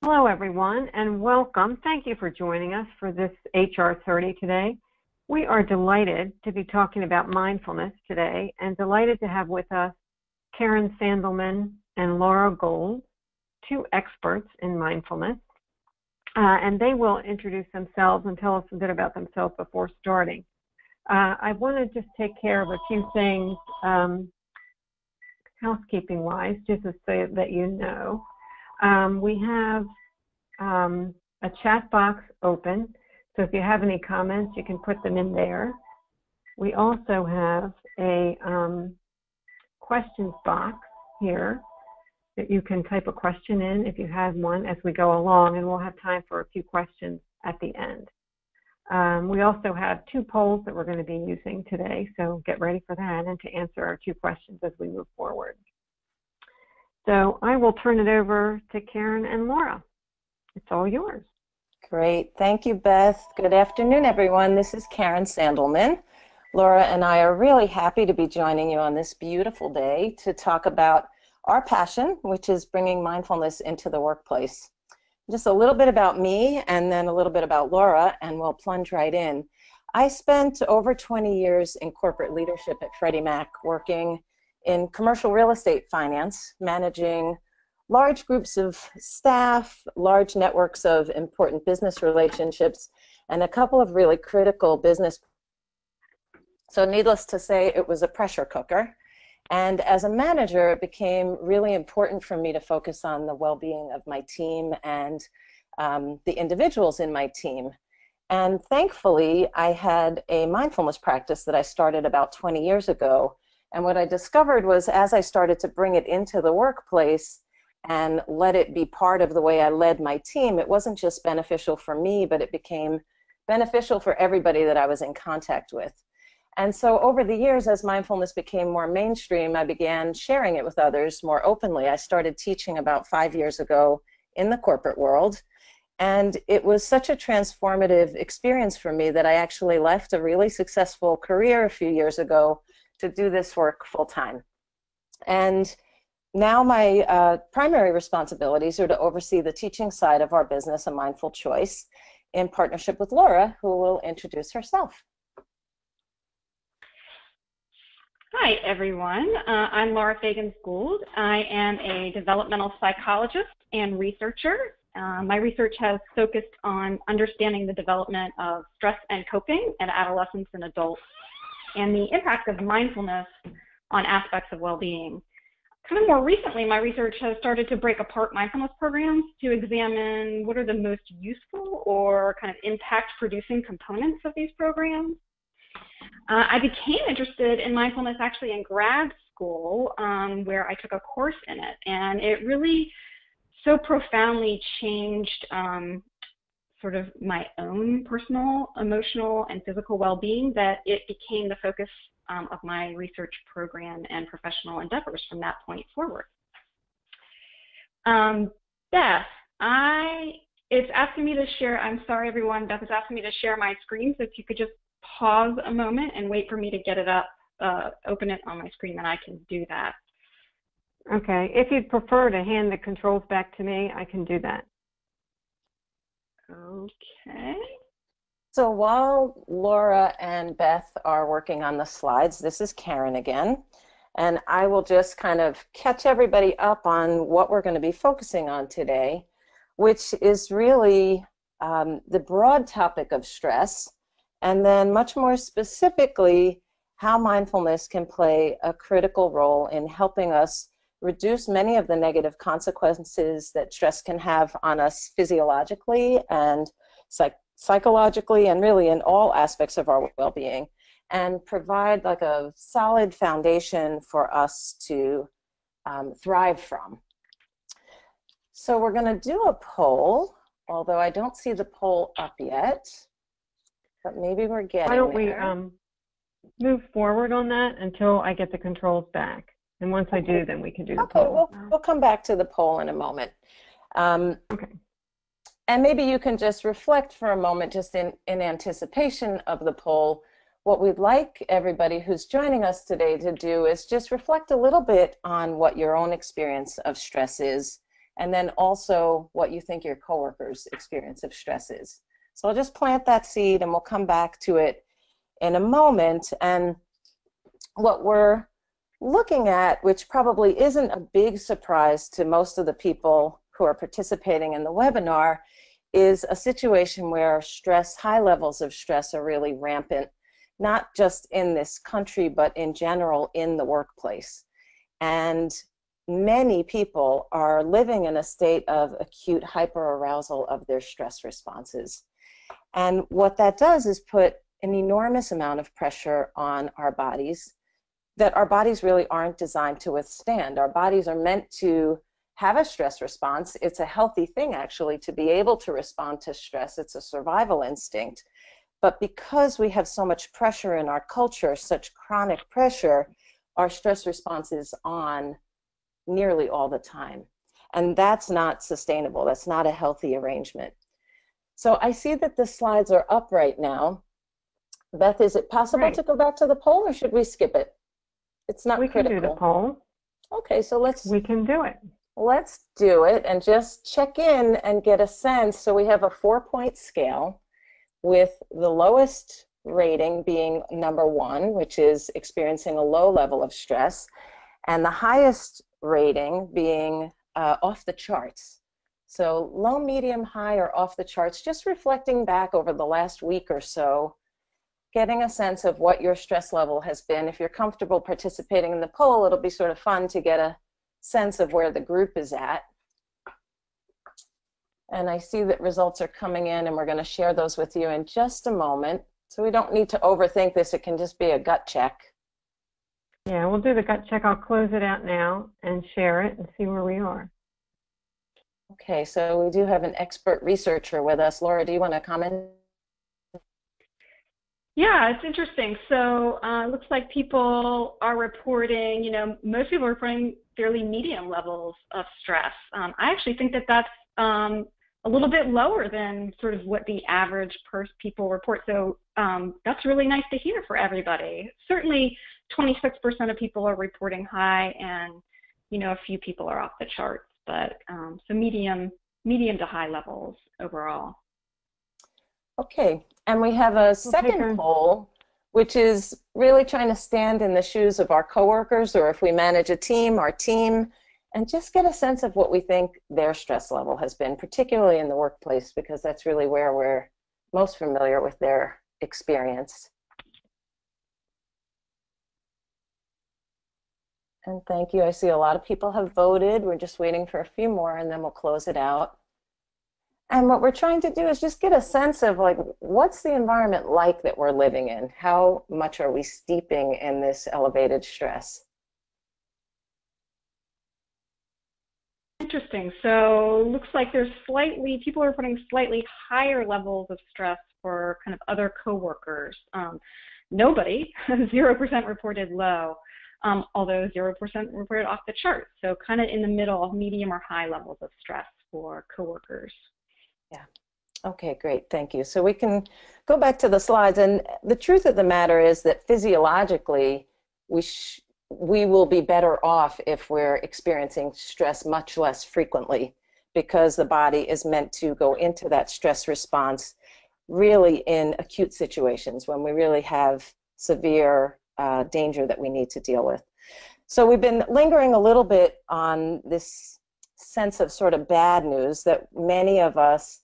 Hello, everyone, and welcome. Thank you for joining us for this HR 30 today. We are delighted to be talking about mindfulness today and delighted to have with us Karyn Sandelman and Gould, two experts in mindfulness. And they will introduce themselves and tell us a bit about themselves before starting. I want to just take care of a few things housekeeping-wise, just so that you know. We have a chat box open, so if you have any comments, you can put them in there. We also have a questions box here that you can type a question in if you have one as we go along, and we'll have time for a few questions at the end. We also have two polls that we're going to be using today, so get ready for that and to answer our two questions as we move forward. So I will turn it over to Karyn and Laura. It's all yours. Great. Thank you, Beth. Good afternoon, everyone. This is Karyn Sandelman. Laura and I are really happy to be joining you on this beautiful day to talk about our passion, which is bringing mindfulness into the workplace. Just a little bit about me and then a little bit about Laura, and we'll plunge right in. I spent over 20 years in corporate leadership at Freddie Mac, working in commercial real estate finance, managing large groups of staff, large networks of important business relationships, and a couple of really critical business. So needless to say, it was a pressure cooker. And as a manager, it became really important for me to focus on the well-being of my team and the individuals in my team. And thankfully, I had a mindfulness practice that I started about 20 years ago. And what I discovered was, as I started to bring it into the workplace and let it be part of the way I led my team, it wasn't just beneficial for me, but it became beneficial for everybody that I was in contact with. And so over the years, as mindfulness became more mainstream, I began sharing it with others more openly. I started teaching about 5 years ago in the corporate world. And it was such a transformative experience for me that I actually left a really successful career a few years ago to do this work full-time. And now my primary responsibilities are to oversee the teaching side of our business, A Mindful Choice, in partnership with Laura, who will introduce herself. Hi, everyone. I'm Laura Feagans Gould. I am a developmental psychologist and researcher. My research has focused on understanding the development of stress and coping in adolescents and adults, and the impact of mindfulness on aspects of well-being. Kind of more recently, my research has started to break apart mindfulness programs to examine what are the most useful or kind of impact-producing components of these programs. I became interested in mindfulness actually in grad school, where I took a course in it, and it really so profoundly changed sort of my own personal, emotional, and physical well-being that it became the focus of my research program and professional endeavors from that point forward. Beth, it's asking me to share, I'm sorry everyone, Beth is asking me to share my screen, so if you could just pause a moment and wait for me to get it up, open it on my screen, then I can do that. Okay, if you'd prefer to hand the controls back to me, I can do that. Okay. So while Laura and Beth are working on the slides, this is Karyn again, and I will just kind of catch everybody up on what we're going to be focusing on today, which is really the broad topic of stress, and then much more specifically, how mindfulness can play a critical role in helping us reduce many of the negative consequences that stress can have on us physiologically and psychologically, and really in all aspects of our well-being, and provide like a solid foundation for us to thrive from. So we're going to do a poll, although I don't see the poll up yet, but maybe we're getting there. Why don't we move forward on that until I get the controls back? And once I do, then we can do the poll. Okay, we'll come back to the poll in a moment. Okay. And maybe you can just reflect for a moment, just in anticipation of the poll. What we'd like everybody who's joining us today to do is just reflect a little bit on what your own experience of stress is and then also what you think your coworkers' experience of stress is. So I'll just plant that seed and we'll come back to it in a moment. And what we're looking at, which probably isn't a big surprise to most of the people who are participating in the webinar, is a situation where stress, high levels of stress are really rampant, not just in this country, but in general in the workplace. And many people are living in a state of acute hyperarousal of their stress responses. And what that does is put an enormous amount of pressure on our bodies that our bodies really aren't designed to withstand. Our bodies are meant to have a stress response. It's a healthy thing, actually, to be able to respond to stress. It's a survival instinct. But because we have so much pressure in our culture, such chronic pressure, our stress response is on nearly all the time. And that's not sustainable. That's not a healthy arrangement. So I see that the slides are up right now. Beth, is it possible to go back to the poll, or should we skip it? It's not critical. We can do the poll. Okay, so we can do it. Let's do it and just check in and get a sense. So we have a 4-point scale with the lowest rating being number 1, which is experiencing a low level of stress, and the highest rating being off the charts. So low, medium, high, or off the charts, just reflecting back over the last week or so, getting a sense of what your stress level has been. If you're comfortable participating in the poll, it'll be sort of fun to get a sense of where the group is at. And I see that results are coming in, and we're going to share those with you in just a moment. So we don't need to overthink this. It can just be a gut check. Yeah, we'll do the gut check. I'll close it out now and share it and see where we are. Okay, so we do have an expert researcher with us. Laura, do you want to comment? Yeah, it's interesting. So it looks like people are reporting, most people are reporting fairly medium levels of stress. I actually think that that's a little bit lower than sort of what the average people report. So that's really nice to hear for everybody. Certainly 26% of people are reporting high, and a few people are off the charts, but so medium to high levels overall. Okay, and we have a second poll, which is really trying to stand in the shoes of our coworkers, or if we manage a team, our team, and just get a sense of what we think their stress level has been, particularly in the workplace, because that's really where we're most familiar with their experience. And thank you. I see a lot of people have voted. We're just waiting for a few more, and then we'll close it out. And what we're trying to do is just get a sense of, like, what's the environment like that we're living in? How much are we steeping in this elevated stress? Interesting. So looks like there's people are reporting slightly higher levels of stress for kind of other coworkers. Nobody, 0% reported low, although 0% reported off the chart. So kind of in the middle of medium or high levels of stress for coworkers. Yeah. Okay, great. Thank you. So we can go back to the slides. And the truth of the matter is that physiologically, we will be better off if we're experiencing stress much less frequently, because the body is meant to go into that stress response really in acute situations when we really have severe danger that we need to deal with. So we've been lingering a little bit on this sense of sort of bad news that many of us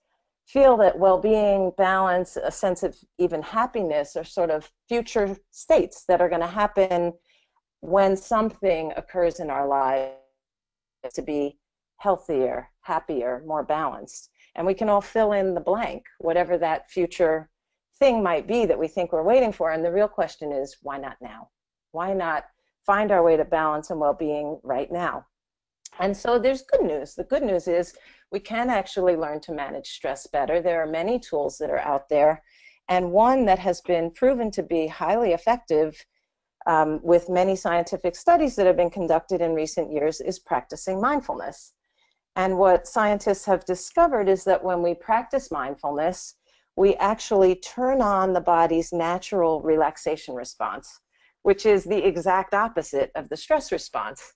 feel that well-being, balance, a sense of even happiness are sort of future states that are going to happen when something occurs in our lives to be healthier, happier, more balanced. And we can all fill in the blank, whatever that future thing might be that we think we're waiting for. And the real question is, why not now? Why not find our way to balance and well-being right now? And so there's good news. The good news is we can actually learn to manage stress better. There are many tools that are out there, and one that has been proven to be highly effective with many scientific studies that have been conducted in recent years is practicing mindfulness. And what scientists have discovered is that when we practice mindfulness, we actually turn on the body's natural relaxation response, which is the exact opposite of the stress response.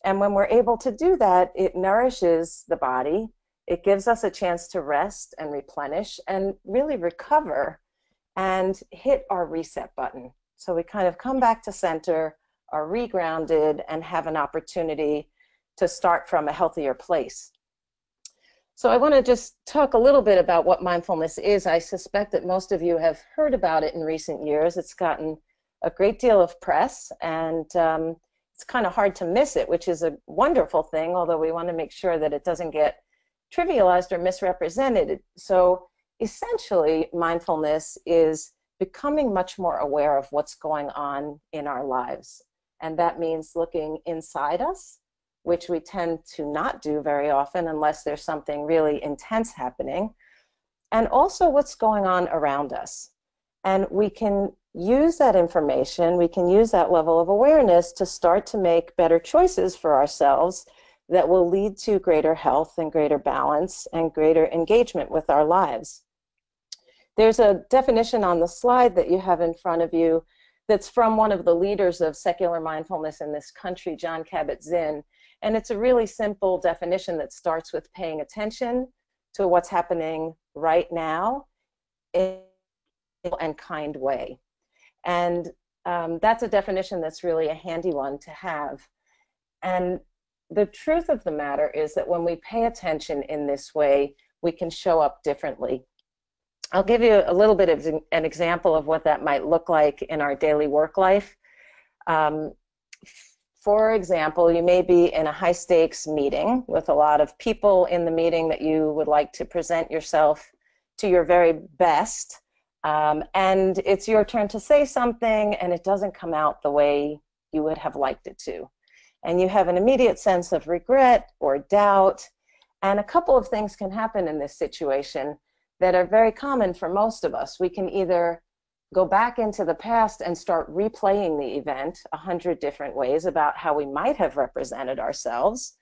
And when we're able to do that, it nourishes the body. It gives us a chance to rest and replenish and really recover and hit our reset button. So we kind of come back to center, are regrounded, and have an opportunity to start from a healthier place. So I want to just talk a little bit about what mindfulness is. I suspect that most of you have heard about it in recent years. It's gotten a great deal of press, and it's kind of hard to miss it, which is a wonderful thing, although we want to make sure that it doesn't get trivialized or misrepresented. So essentially, mindfulness is becoming much more aware of what's going on in our lives. And that means looking inside us, which we tend to not do very often unless there's something really intense happening, and also what's going on around us. And we can use that information, we can use that level of awareness to start to make better choices for ourselves that will lead to greater health and greater balance and greater engagement with our lives. There's a definition on the slide that you have in front of you that's from one of the leaders of secular mindfulness in this country, Jon Kabat-Zinn. And it's a really simple definition that starts with paying attention to what's happening right now in a kind way. And that's a definition that's really a handy one to have. And the truth of the matter is that when we pay attention in this way, we can show up differently. I'll give you a little bit of an example of what that might look like in our daily work life. For example, you may be in a high-stakes meeting with a lot of people in the meeting that you would like to present yourself to your very best, and it's your turn to say something, and it doesn't come out the way you would have liked it to. And you have an immediate sense of regret or doubt, and a couple of things can happen in this situation that are very common for most of us. We can either go back into the past and start replaying the event 100 different ways about how we might have represented ourselves,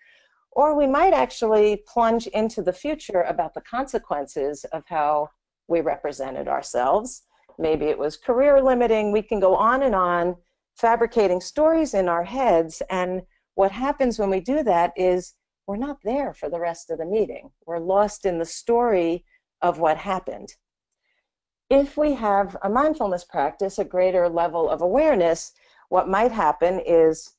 or we might actually plunge into the future about the consequences of how we represented ourselves. Maybe it was career limiting. We can go on, fabricating stories in our heads, and what happens when we do that is we're not there for the rest of the meeting. We're lost in the story of what happened. If we have a mindfulness practice, a greater level of awareness, what might happen is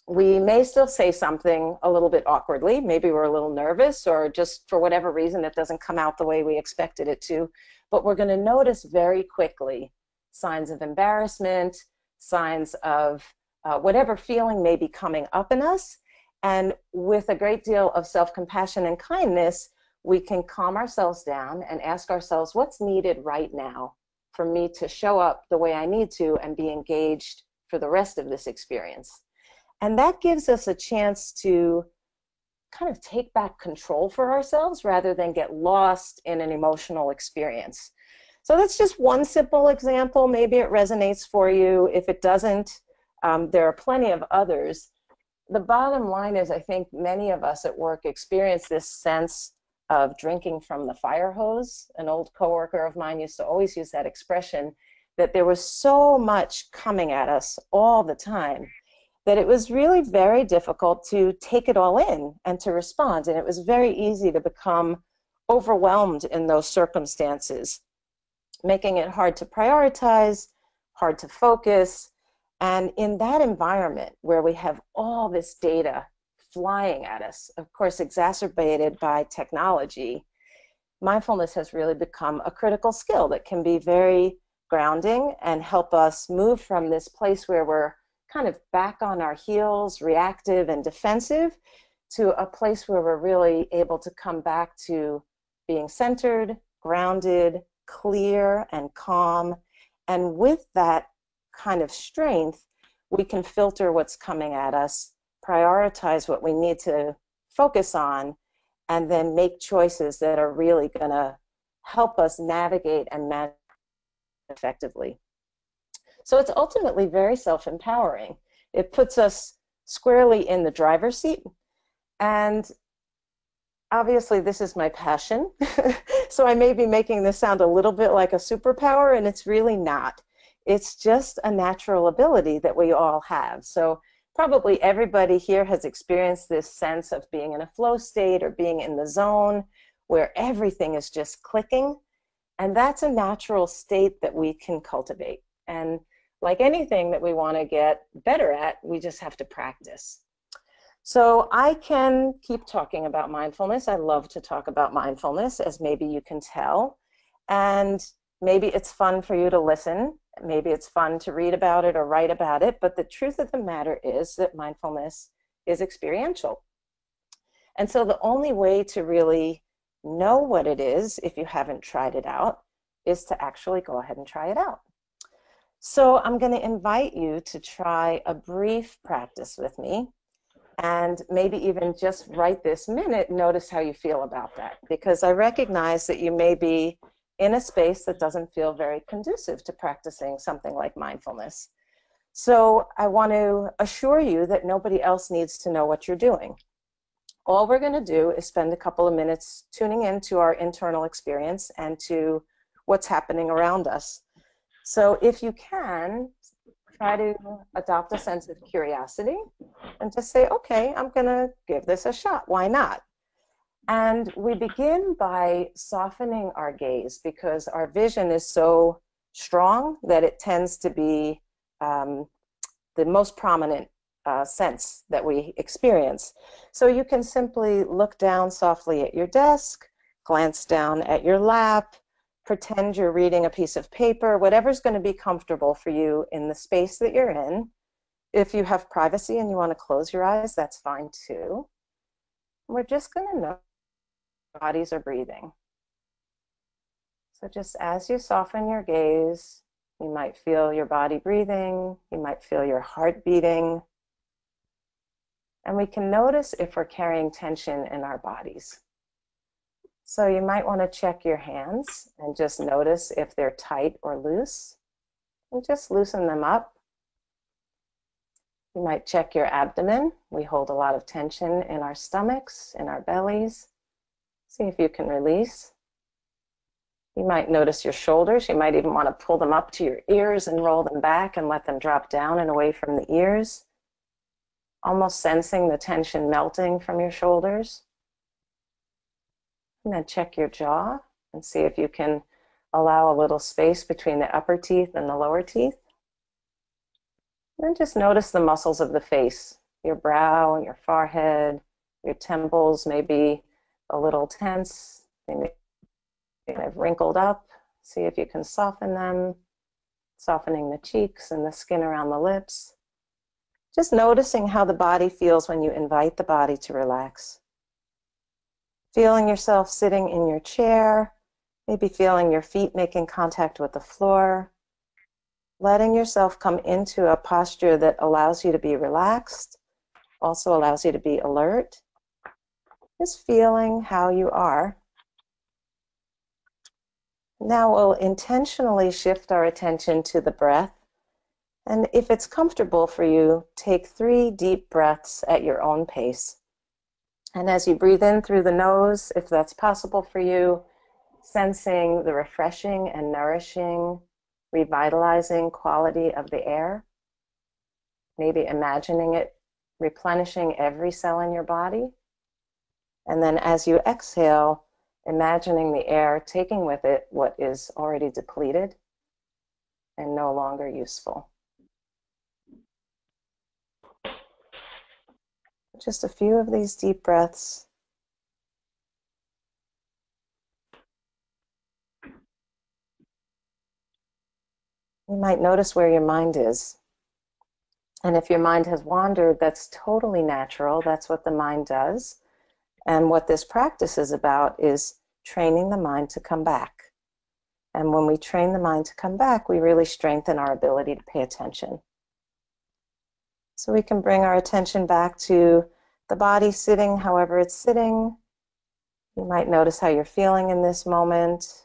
we may still say something a little bit awkwardly. Maybe we're a little nervous, or just for whatever reason it doesn't come out the way we expected it to, but we're going to notice very quickly signs of embarrassment, signs of whatever feeling may be coming up in us. And with a great deal of self-compassion and kindness, we can calm ourselves down and ask ourselves, what's needed right now for me to show up the way I need to and be engaged for the rest of this experience? And that gives us a chance to kind of take back control for ourselves rather than get lost in an emotional experience. So that's just one simple example. Maybe it resonates for you. If it doesn't, there are plenty of others. The bottom line is, I think many of us at work experience this sense of drinking from the fire hose. An old coworker of mine used to always use that expression, that there was so much coming at us all the time that it was really very difficult to take it all in and to respond. And it was very easy to become overwhelmed in those circumstances, making it hard to prioritize, hard to focus. And in that environment where we have all this data flying at us, of course exacerbated by technology, mindfulness has really become a critical skill that can be very grounding and help us move from this place where we're kind of back on our heels, reactive and defensive, to a place where we're really able to come back to being centered, grounded, clear, and calm. And with that kind of strength, we can filter what's coming at us, prioritize what we need to focus on, and then make choices that are really going to help us navigate and manage effectively. So it's ultimately very self-empowering. It puts us squarely in the driver's seat. And obviously this is my passion. So I may be making this sound a little bit like a superpower, and it's really not. It's just a natural ability that we all have. So Probably everybody here has experienced this sense of being in a flow state or being in the zone where everything is just clicking. And that's a natural state that we can cultivate. And like anything that we want to get better at, we just have to practice. So I can keep talking about mindfulness. I love to talk about mindfulness, as maybe you can tell. And maybe it's fun for you to listen. Maybe it's fun to read about it or write about it. But the truth of the matter is that mindfulness is experiential. And so the only way to really know what it is, if you haven't tried it out, is to actually go ahead and try it out. So I'm going to invite you to try a brief practice with me. And maybe even just right this minute, notice how you feel about that. Because I recognize that you may be in a space that doesn't feel very conducive to practicing something like mindfulness. So I want to assure you that nobody else needs to know what you're doing. All we're going to do is spend a couple of minutes tuning into our internal experience and to what's happening around us. So if you can, try to adopt a sense of curiosity and just say, okay, I'm going to give this a shot. Why not? And we begin by softening our gaze because our vision is so strong that it tends to be the most prominent sense that we experience. So you can simply look down softly at your desk, glance down at your lap, pretend you're reading a piece of paper, whatever's going to be comfortable for you in the space that you're in. If you have privacy and you want to close your eyes, that's fine too. We're just going to know bodies are breathing. So just as you soften your gaze, you might feel your body breathing, you might feel your heart beating, and we can notice if we're carrying tension in our bodies. So you might want to check your hands and just notice if they're tight or loose, and just loosen them up. You might check your abdomen. We hold a lot of tension in our stomachs, in our bellies. See if you can release. You might notice your shoulders. You might even want to pull them up to your ears and roll them back and let them drop down and away from the ears, almost sensing the tension melting from your shoulders. And then check your jaw and see if you can allow a little space between the upper teeth and the lower teeth. Then just notice the muscles of the face, your brow, your forehead, your temples may be a little tense. They may have wrinkled up. See if you can soften them, softening the cheeks and the skin around the lips. Just noticing how the body feels when you invite the body to relax. Feeling yourself sitting in your chair, maybe feeling your feet making contact with the floor. Letting yourself come into a posture that allows you to be relaxed, also allows you to be alert. Just feeling how you are. Now we'll intentionally shift our attention to the breath. And if it's comfortable for you, take 3 deep breaths at your own pace. And as you breathe in through the nose, if that's possible for you, sensing the refreshing and nourishing, revitalizing quality of the air. Maybe imagining it replenishing every cell in your body. And then as you exhale, imagining the air taking with it what is already depleted and no longer useful. Just a few of these deep breaths. You might notice where your mind is. And if your mind has wandered, that's totally natural. That's what the mind does. And what this practice is about is training the mind to come back. And when we train the mind to come back, we really strengthen our ability to pay attention. So we can bring our attention back to the body sitting however it's sitting. You might notice how you're feeling in this moment.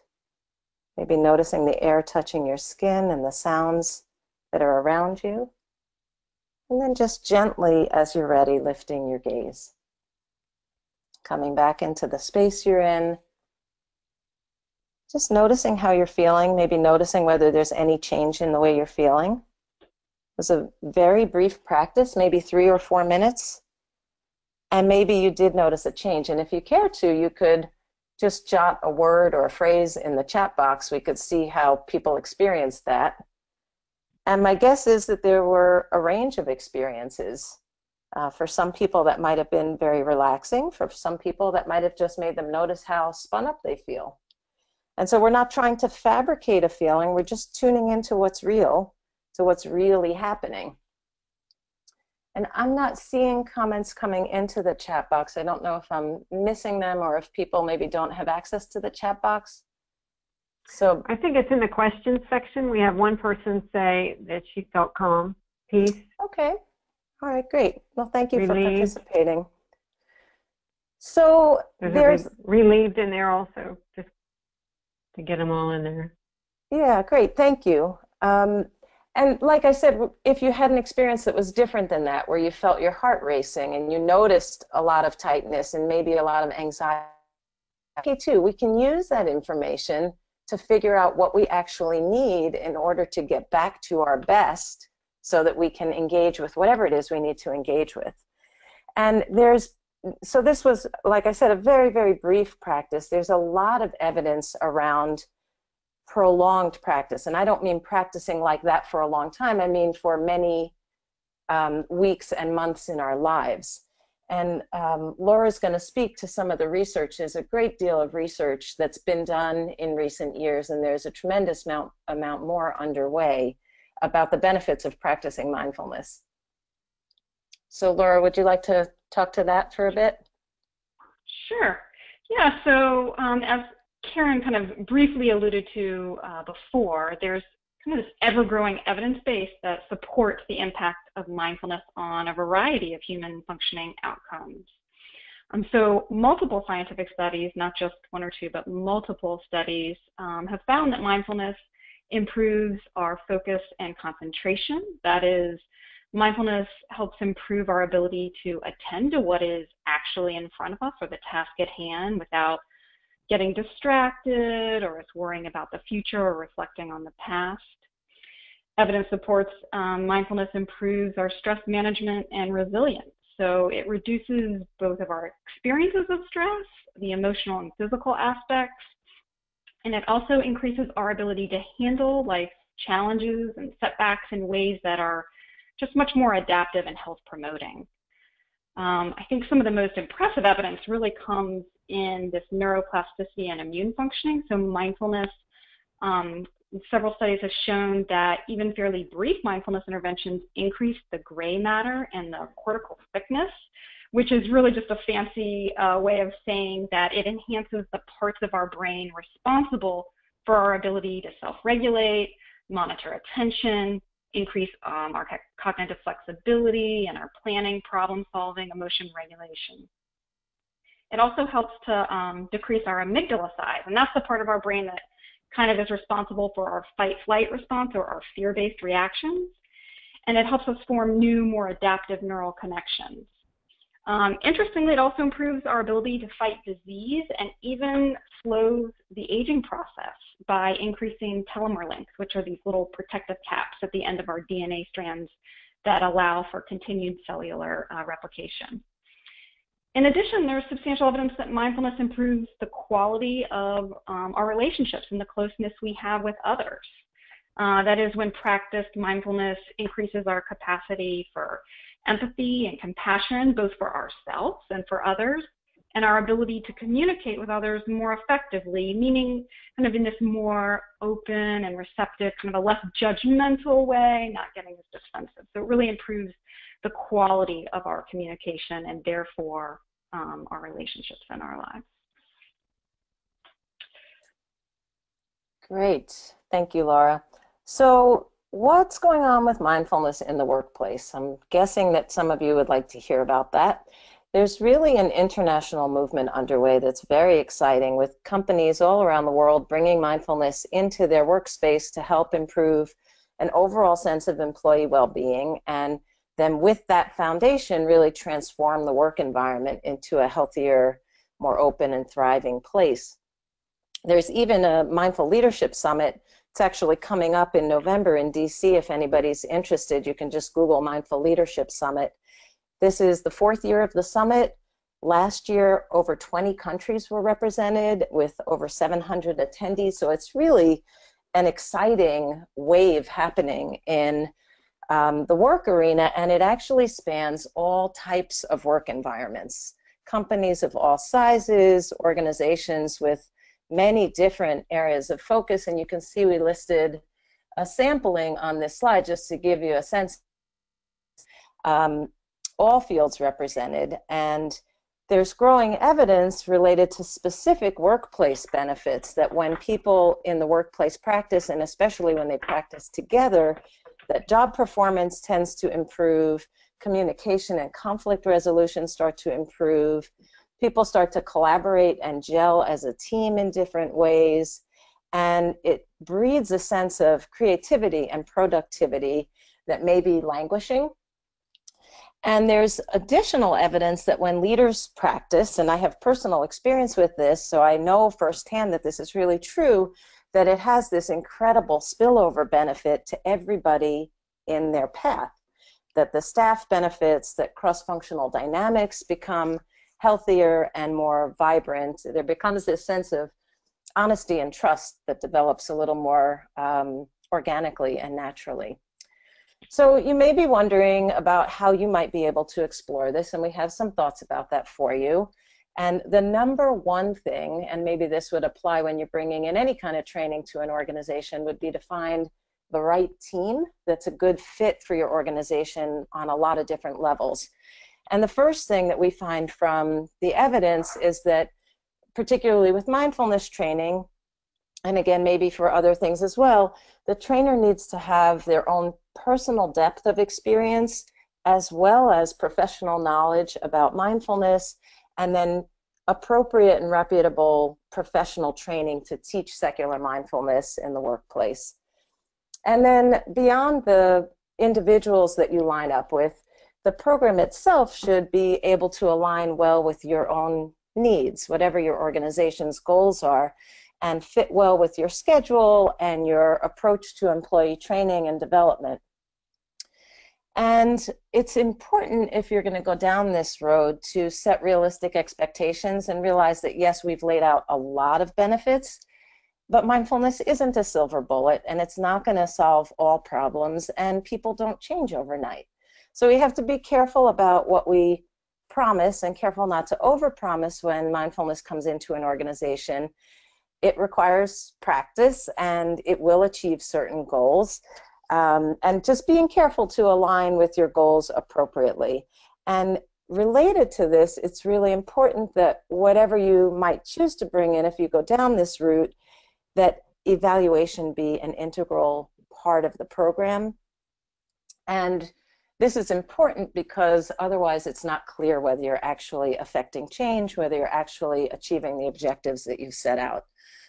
Maybe noticing the air touching your skin and the sounds that are around you. And then just gently, as you're ready, lifting your gaze. Coming back into the space you're in. Just noticing how you're feeling, maybe noticing whether there's any change in the way you're feeling. was a very brief practice, maybe 3 or 4 minutes. And maybe you did notice a change. And if you care to, you could just jot a word or a phrase in the chat box. We could see how people experienced that. And my guess is that there were a range of experiences. For some people, that might have been very relaxing. For some people, that might have just made them notice how spun up they feel. And so we're not trying to fabricate a feeling. We're just tuning into what's real, to what's really happening. And I'm not seeing comments coming into the chat box. I don't know if I'm missing them or if people maybe don't have access to the chat box. So I think it's in the questions section. We have one person say that she felt calm, peace. Okay. All right, great. Well, thank you for Relieved. participating. So there's relieved in there also, just to get them all in there. Yeah, great. Thank you. And like I said, if you had an experience that was different than that, where you felt your heart racing and you noticed a lot of tightness and maybe a lot of anxiety, okay, too, we can use that information to figure out what we actually need in order to get back to our best so that we can engage with whatever it is we need to engage with. And so this was, like I said, a very, very brief practice. There's a lot of evidence around prolonged practice. And I don't mean practicing like that for a long time. I mean for many weeks and months in our lives. And Laura's going to speak to some of the research. There's a great deal of research that's been done in recent years, and there's a tremendous amount more underway about the benefits of practicing mindfulness. So Laura, would you like to talk to that for a bit? Sure. Yeah, so as Karyn kind of briefly alluded to before, there's kind of this ever-growing evidence base that supports the impact of mindfulness on a variety of human functioning outcomes. So multiple scientific studies, not just one or two, but multiple studies have found that mindfulness improves our focus and concentration. That is, mindfulness helps improve our ability to attend to what is actually in front of us or the task at hand without getting distracted or worrying about the future or reflecting on the past. Evidence supports mindfulness improves our stress management and resilience. So it reduces both of our experiences of stress, the emotional and physical aspects, and it also increases our ability to handle life's challenges and setbacks in ways that are just much more adaptive and health promoting. I think some of the most impressive evidence really comes in this neuroplasticity and immune functioning. So mindfulness, several studies have shown that even fairly brief mindfulness interventions increase the gray matter and the cortical thickness, which is really just a fancy way of saying that it enhances the parts of our brain responsible for our ability to self-regulate, monitor attention, increase our cognitive flexibility and our planning, problem solving, emotion regulation. It also helps to decrease our amygdala size, and that's the part of our brain that kind of is responsible for our fight-flight response or our fear-based reactions, and it helps us form new, more adaptive neural connections. Interestingly, it also improves our ability to fight disease and even slows the aging process by increasing telomere length, which are these little protective caps at the end of our DNA strands that allow for continued cellular replication. In addition, there's substantial evidence that mindfulness improves the quality of our relationships and the closeness we have with others. That is, when practiced, mindfulness increases our capacity for empathy and compassion, both for ourselves and for others, and our ability to communicate with others more effectively, meaning kind of in this more open and receptive, kind of a less judgmental way, not getting as defensive. So it really improves the quality of our communication and therefore our relationships in our lives. Great. Thank you, Laura. So what's going on with mindfulness in the workplace? I'm guessing that some of you would like to hear about that. There's really an international movement underway that's very exciting, with companies all around the world bringing mindfulness into their workspace to help improve an overall sense of employee well-being, and then with that foundation really transform the work environment into a healthier, more open and thriving place. There's even a mindful leadership summit It's actually coming up in November in DC. If anybody's interested, you can just Google Mindful Leadership Summit. This is the 4th year of the summit. Last year, over 20 countries were represented with over 700 attendees. So it's really an exciting wave happening in the work arena, and it actually spans all types of work environments. Companies of all sizes, organizations with many different areas of focus, and you can see we listed a sampling on this slide just to give you a sense. All fields represented, and there's growing evidence related to specific workplace benefits that when people in the workplace practice, and especially when they practice together, that job performance tends to improve, communication and conflict resolution start to improve, people start to collaborate and gel as a team in different ways, and it breeds a sense of creativity and productivity that may be languishing. And there's additional evidence that when leaders practice, and I have personal experience with this, so I know firsthand that this is really true, that it has this incredible spillover benefit to everybody in their path, that the staff benefits, that cross-functional dynamics become healthier and more vibrant. There becomes this sense of honesty and trust that develops a little more organically and naturally. So you may be wondering about how you might be able to explore this, and we have some thoughts about that for you. And the number one thing, and maybe this would apply when you're bringing in any kind of training to an organization, would be to find the right team that's a good fit for your organization on a lot of different levels. And the first thing that we find from the evidence is that, particularly with mindfulness training, and again, maybe for other things as well, the trainer needs to have their own personal depth of experience as well as professional knowledge about mindfulness, and then appropriate and reputable professional training to teach secular mindfulness in the workplace. And then beyond the individuals that you line up with, the program itself should be able to align well with your own needs, whatever your organization's goals are, and fit well with your schedule and your approach to employee training and development. And it's important, if you're going to go down this road, to set realistic expectations and realize that, yes, we've laid out a lot of benefits, but mindfulness isn't a silver bullet, and it's not going to solve all problems, and people don't change overnight. So we have to be careful about what we promise and careful not to overpromise when mindfulness comes into an organization. It requires practice, and it will achieve certain goals. And just being careful to align with your goals appropriately. And related to this, it's really important that whatever you might choose to bring in, if you go down this route, that evaluation be an integral part of the program. And this is important because otherwise it's not clear whether you're actually affecting change, whether you're actually achieving the objectives that you've set out.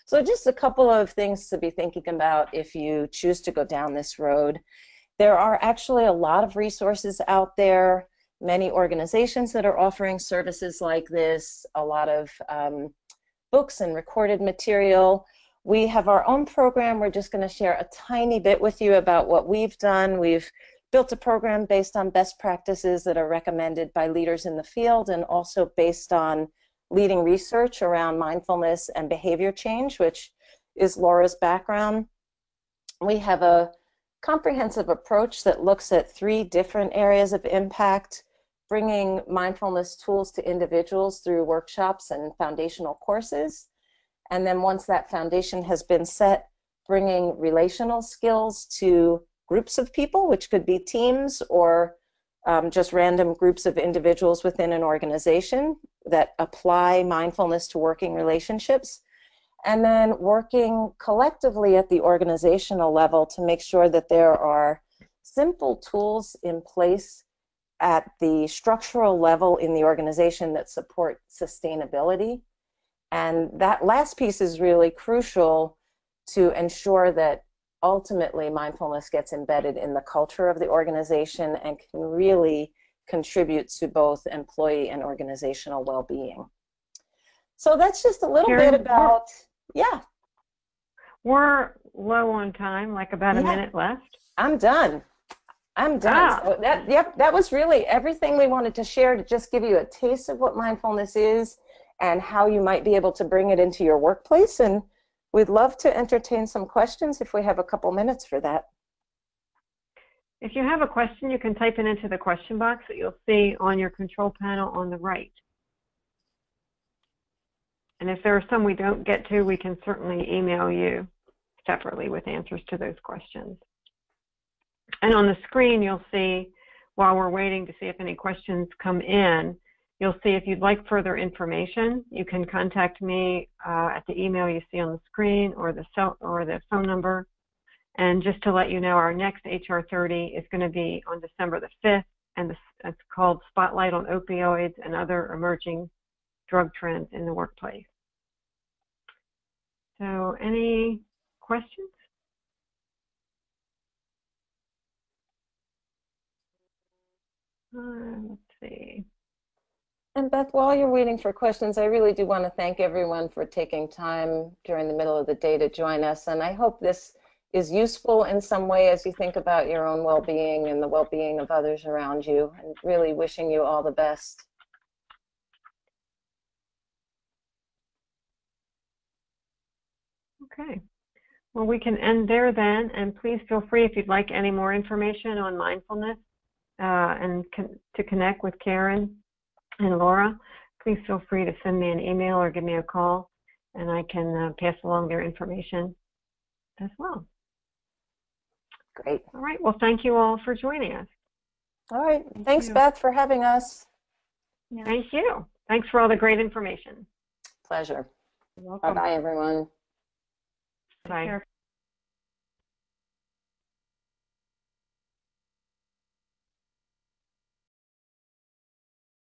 So just a couple of things to be thinking about if you choose to go down this road. There are actually a lot of resources out there, many organizations that are offering services like this, a lot of books and recorded material. We have our own program. We're just going to share a tiny bit with you about what we've done. We've built a program based on best practices that are recommended by leaders in the field, and also based on leading research around mindfulness and behavior change, which is Laura's background. We have a comprehensive approach that looks at 3 different areas of impact, bringing mindfulness tools to individuals through workshops and foundational courses. And then once that foundation has been set, bringing relational skills to groups of people, which could be teams or just random groups of individuals within an organization that apply mindfulness to working relationships, and then working collectively at the organizational level to make sure that there are simple tools in place at the structural level in the organization that support sustainability. And that last piece is really crucial to ensure that ultimately mindfulness gets embedded in the culture of the organization and can really contribute to both employee and organizational well-being. So that's just a little Karyn, bit about, yeah. We're low on time, like about a minute left. I'm done. So that was really everything we wanted to share, to just give you a taste of what mindfulness is and how you might be able to bring it into your workplace. And we'd love to entertain some questions if we have a couple minutes for that. If you have a question, you can type it into the question box that you'll see on your control panel on the right. And if there are some we don't get to, we can certainly email you separately with answers to those questions. And on the screen, you'll see, while we're waiting to see if any questions come in, you'll see if you'd like further information, you can contact me at the email you see on the screen or the phone number. And just to let you know, our next HR 30 is going to be on December the 5th, and it's called Spotlight on Opioids and Other Emerging Drug Trends in the Workplace. So any questions? Let's see. And Beth, while you're waiting for questions, I really do want to thank everyone for taking time during the middle of the day to join us. And I hope this is useful in some way as you think about your own well-being and the well-being of others around you. And really wishing you all the best. Okay. Well, we can end there then. And please feel free, if you'd like any more information on mindfulness, to connect with Karyn and Laura, please feel free to send me an email or give me a call, and I can pass along their information as well. Great. All right. Well, thank you all for joining us. All right. Thanks, Beth, for having us. Yeah. Thank you. Thanks for all the great information. Pleasure. You're welcome. Bye-bye, everyone. Bye.